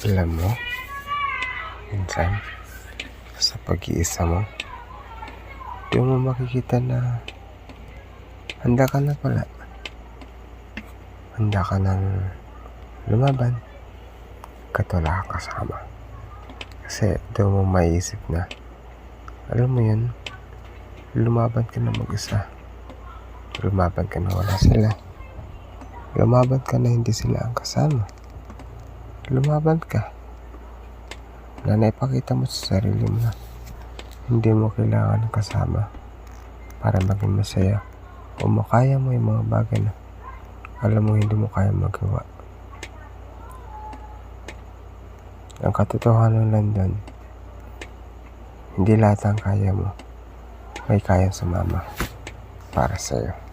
Alam mo, minsan, sa pag-iisa mo, di mo makikita na handa ka na pala. Handa ka nang lumaban kahit wala kang kasama. Kasi di mo maiisip na, alam mo yun, lumaban ka na mag-isa. Lumaban ka na wala sila. Lumaban ka na hindi sila ang kasama. Lumaban ka na naipakita mo sa sarili mo na hindi mo kailangan ng kasama para maging masaya, o makaya mo yung mga bagay na alam mo hindi mo kaya magawa. Ang katotohanan lang doon, hindi lahat ang kaya mo may kayang sumama para sa'yo.